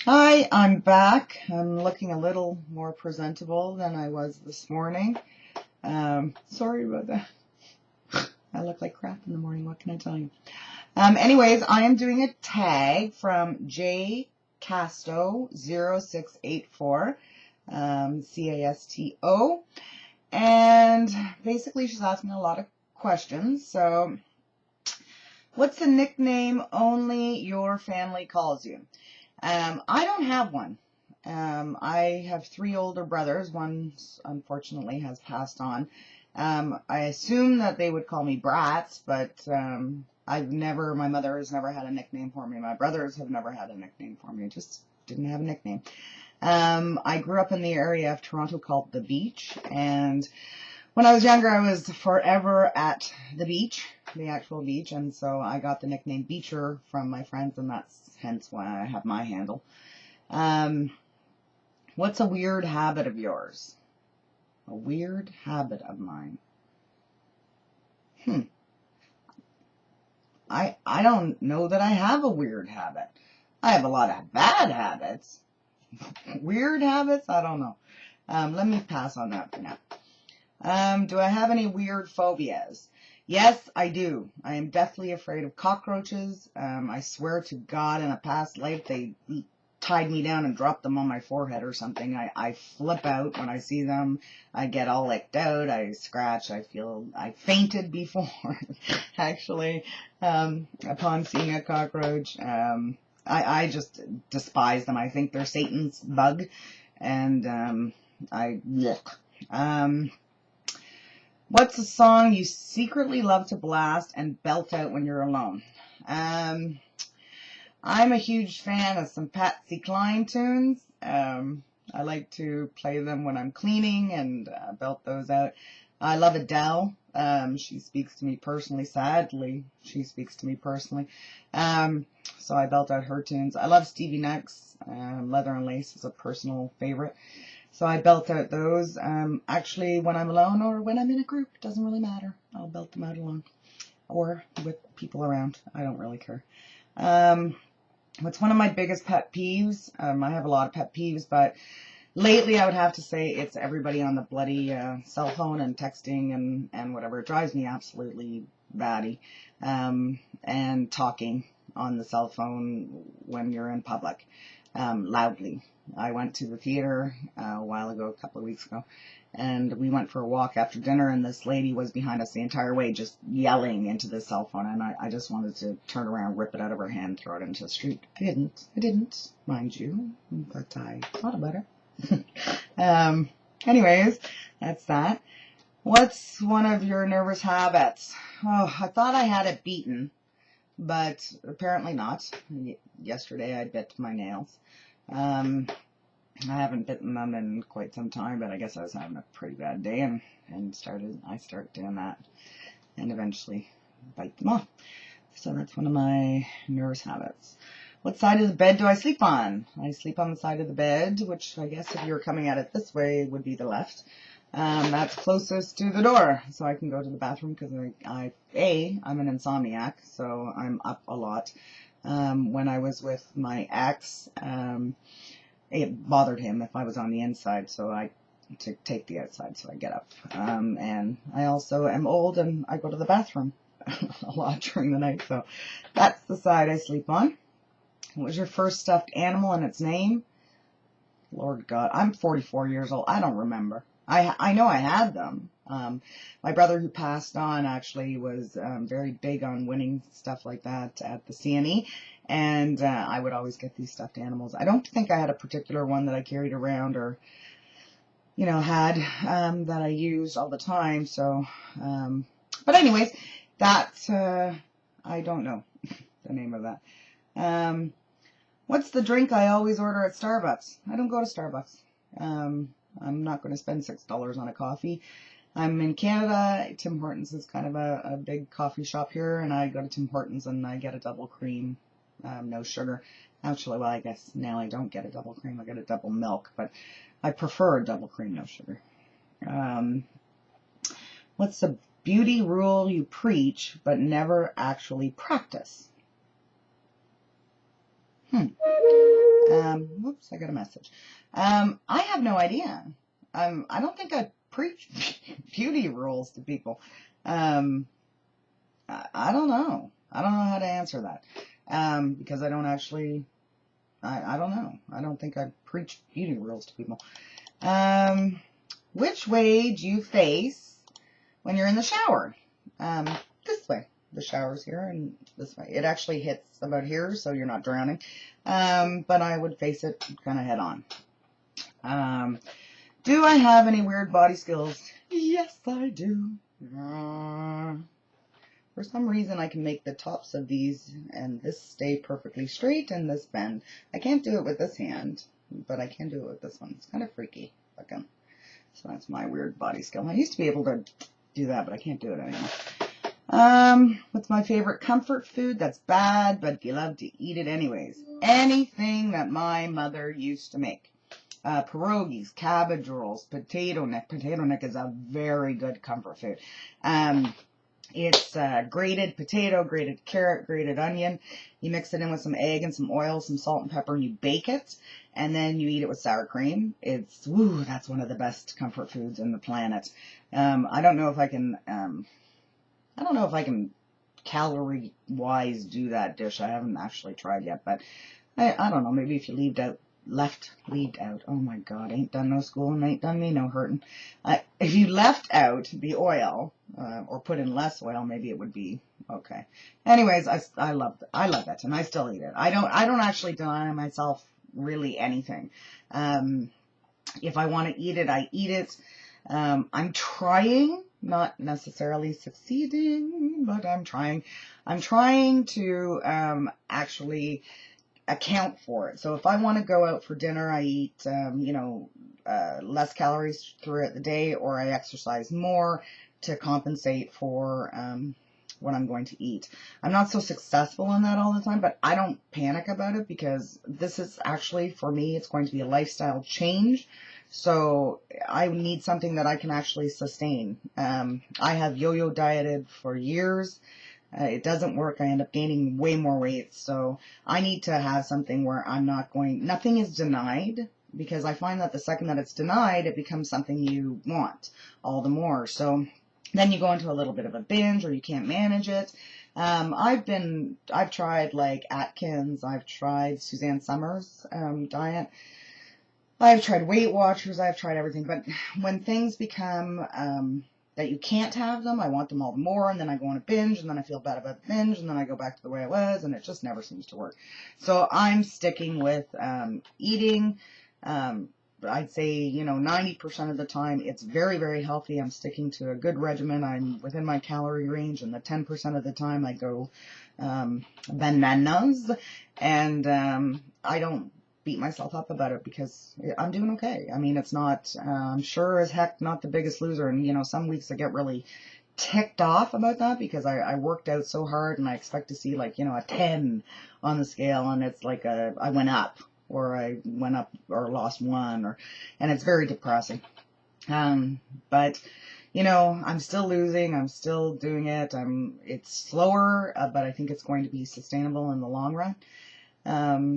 Hi, I'm back. I'm looking a little more presentable than I was this morning. Sorry about that. I look like crap in the morning. What can I tell you? Anyways, I am doing a tag from Jcasto0684, Casto. And basically she's asking a lot of questions. So, what's a nickname only your family calls you? I don't have one. I have 3 older brothers. One, unfortunately, has passed on. I assume that they would call me Brats, but my mother has never had a nickname for me. My brothers have never had a nickname for me. Just didn't have a nickname. I grew up in the area of Toronto called the Beach, and when I was younger, I was forever at the beach, the actual beach, and so I got the nickname Beacher from my friends, and that's hence why I have my handle. What's a weird habit of yours? A weird habit of mine. I don't know that I have a weird habit. I have a lot of bad habits. Weird habits? I don't know. Let me pass on that for now. Do I have any weird phobias? Yes, I do. I am deathly afraid of cockroaches. I swear to God, in a past life, they tied me down and dropped them on my forehead or something. I flip out when I see them. I get all licked out. I scratch. I fainted before, actually, upon seeing a cockroach. I just despise them. I think they're Satan's bug, and I look. What's a song you secretly love to blast and belt out when you're alone? I'm a huge fan of some Patsy Cline tunes. I like to play them when I'm cleaning and belt those out. I love Adele. She speaks to me personally. Sadly, she speaks to me personally. So I belt out her tunes. I love Stevie Nicks. Leather and Lace is a personal favorite. So I belt out those. Actually, when I'm alone or when I'm in a group, it doesn't really matter. I'll belt them out alone or with people around. I don't really care. What's one of my biggest pet peeves? I have a lot of pet peeves, but lately I would have to say it's everybody on the bloody cell phone and texting and whatever. It drives me absolutely batty. And talking on the cell phone when you're in public, loudly. I went to the theater a while ago, a couple of weeks ago, and we went for a walk after dinner, and this lady was behind us the entire way just yelling into the cell phone, and I just wanted to turn around, rip it out of her hand, throw it into the street. I didn't, mind you, but I thought about it. Anyways, that's that. What's one of your nervous habits? Oh, I thought I had it beaten, but apparently not. Yesterday I bit my nails. I haven't bitten them in quite some time, but I guess I was having a pretty bad day and I started doing that and eventually bite them off. So that's one of my nervous habits. What side of the bed do I sleep on? I sleep on the side of the bed, which I guess if you were coming at it this way would be the left. That's closest to the door, so I can go to the bathroom because I'm an insomniac, so I'm up a lot. When I was with my ex, it bothered him if I was on the inside, so I to take the outside, so I get up. And I also am old, and I go to the bathroom a lot during the night, so that's the side I sleep on. What was your first stuffed animal and its name? Lord God, I'm 44 years old. I don't remember. I know I had them. My brother who passed on actually was very big on winning stuff like that at the CNE, and I would always get these stuffed animals. I don't think I had a particular one that I carried around or, had that I used all the time. So, but anyways, that I don't know the name of that. What's the drink I always order at Starbucks? I don't go to Starbucks. I'm not going to spend $6 on a coffee. I'm in Canada. Tim Hortons is kind of a big coffee shop here, and I go to Tim Hortons and I get a double cream, no sugar. Actually, well, I guess now I don't get a double cream. I get a double milk, but I prefer a double cream, no sugar. What's the beauty rule you preach but never actually practice? Well, Oops, I got a message. I have no idea. I don't think I preach beauty rules to people. I don't know. I don't know how to answer that. Because I don't actually, I don't know. I don't think I preach beauty rules to people. Which way do you face when you're in the shower? This way. The shower's here and this way. It actually hits about here, so you're not drowning. But I would face it kind of head on. Do I have any weird body skills? Yes, I do. For some reason, I can make the tops of these and this stay perfectly straight and this bend. I can't do it with this hand, but I can do it with this one. It's kind of freaky looking. So that's my weird body skill. I used to be able to do that, but I can't do it anymore. What's my favorite comfort food? That's bad, but you love to eat it anyways. Anything that my mother used to make. Pierogies, cabbage rolls, potato neck. Potato neck is a very good comfort food. It's grated potato, grated carrot, grated onion. You mix it in with some egg and some oil, some salt and pepper, and you bake it. And then you eat it with sour cream. It's, woo, that's one of the best comfort foods on the planet. I don't know if I can calorie-wise do that dish. I haven't actually tried yet, but I don't know. Maybe if you leaved out, oh my God, ain't done no school and ain't done me no hurting. If you left out the oil, or put in less oil, maybe it would be okay. Anyways, I love that, and I still eat it. I don't actually deny myself really anything. If I want to eat it, I eat it. I'm trying, not necessarily succeeding, but I'm trying. I'm trying to actually account for it. So if I want to go out for dinner, I eat, less calories throughout the day, or I exercise more to compensate for what I'm going to eat. I'm not so successful in that all the time, but I don't panic about it because this is actually, for me, it's going to be a lifestyle change. So I need something that I can actually sustain. I have yo-yo dieted for years. It doesn't work. I end up gaining way more weight. So I need to have something where I'm not nothing is denied, because I find that the second that it's denied, it becomes something you want all the more. So then you go into a little bit of a binge, or you can't manage it. I've tried like Atkins. I've tried Suzanne Summers' diet. I've tried Weight Watchers. I've tried everything. But when things become, that you can't have them, I want them all the more, and then I go on a binge, and then I feel bad about the binge, and then I go back to the way I was, and it just never seems to work. So I'm sticking with eating. I'd say, 90% of the time it's very, very healthy. I'm sticking to a good regimen. I'm within my calorie range, and the 10% of the time I go bananas, and I don't beat myself up about it because I'm doing okay. I mean, it's not, I'm sure as heck not the biggest loser. And, some weeks I get really ticked off about that because I worked out so hard and I expect to see like, a 10 on the scale, and it's like I went up or lost 1 and it's very depressing. But, I'm still losing. I'm still doing it. It's slower, but I think it's going to be sustainable in the long run.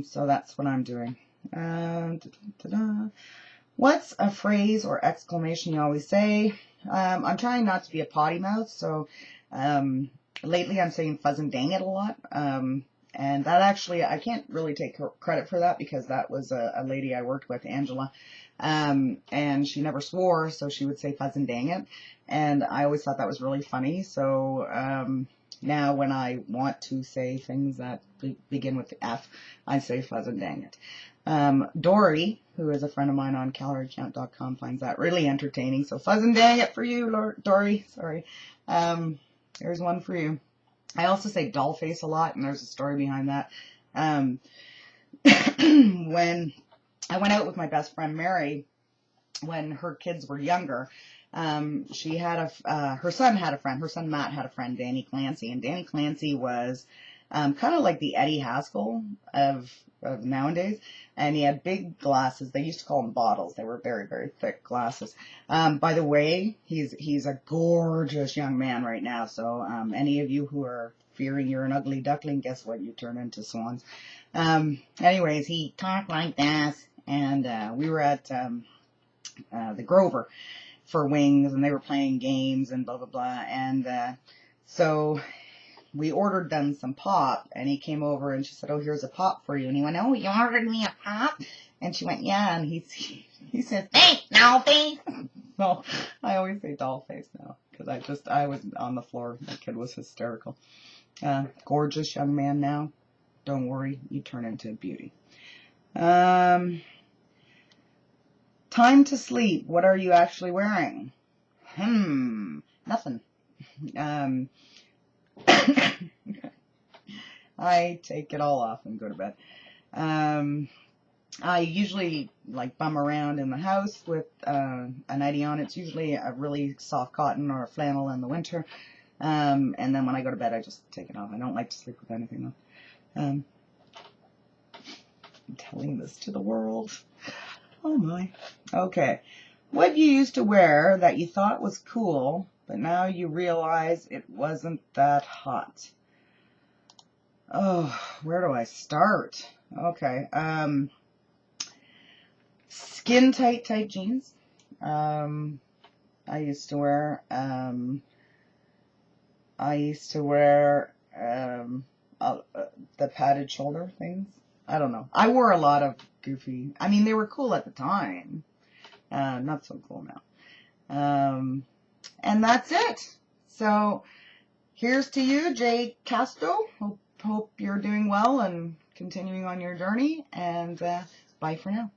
So that's what I'm doing. What's a phrase or exclamation you always say? I'm trying not to be a potty mouth, so lately I'm saying fuzz and dang it a lot. And that actually, I can't really take credit for that because that was a lady I worked with, Angela, and she never swore, so she would say fuzz and dang it. And I always thought that was really funny. So now when I want to say things that begin with the F, I say fuzz and dang it. Dory, who is a friend of mine on caloriecount.com, finds that really entertaining. So fuzz and dang it for you, Dory. Sorry. Here's one for you. I also say doll face a lot, and there's a story behind that. When I went out with my best friend Mary, when her kids were younger, she had her son had a friend. Her son Matt had a friend, Danny Clancy, and Danny Clancy was kind of like the Eddie Haskell of nowadays, and he had big glasses. They used to call them bottles. They were very, very thick glasses. By the way, he's a gorgeous young man right now. So any of you who are fearing you're an ugly duckling, guess what? You turn into swans. Anyways, he talked like this, And we were at the Grover for wings, and they were playing games and blah, blah, blah. And so we ordered them some pop, and he came over, and she said, oh, here's a pop for you. And he went, oh, you ordered me a pop? And she went, yeah. And he said, hey, doll face. No, I always say doll face now, because I was on the floor. The kid was hysterical. Gorgeous young man now. Don't worry, you turn into a beauty. Time to sleep. What are you actually wearing? Nothing. I take it all off and go to bed. I usually bum around in the house with a nightie on. It's usually a really soft cotton or a flannel in the winter. And then when I go to bed, I just take it off. I don't like to sleep with anything on. I'm telling this to the world. Oh my. Okay. What you used to wear that you thought was cool, but now you realize it wasn't that hot. Oh, where do I start? Okay. Skin tight type jeans. I used to wear the padded shoulder things. I don't know. I wore a lot of goofy. I mean, they were cool at the time. Not so cool now. And that's it. So here's to you, Jcasto. Hope you're doing well and continuing on your journey. And bye for now.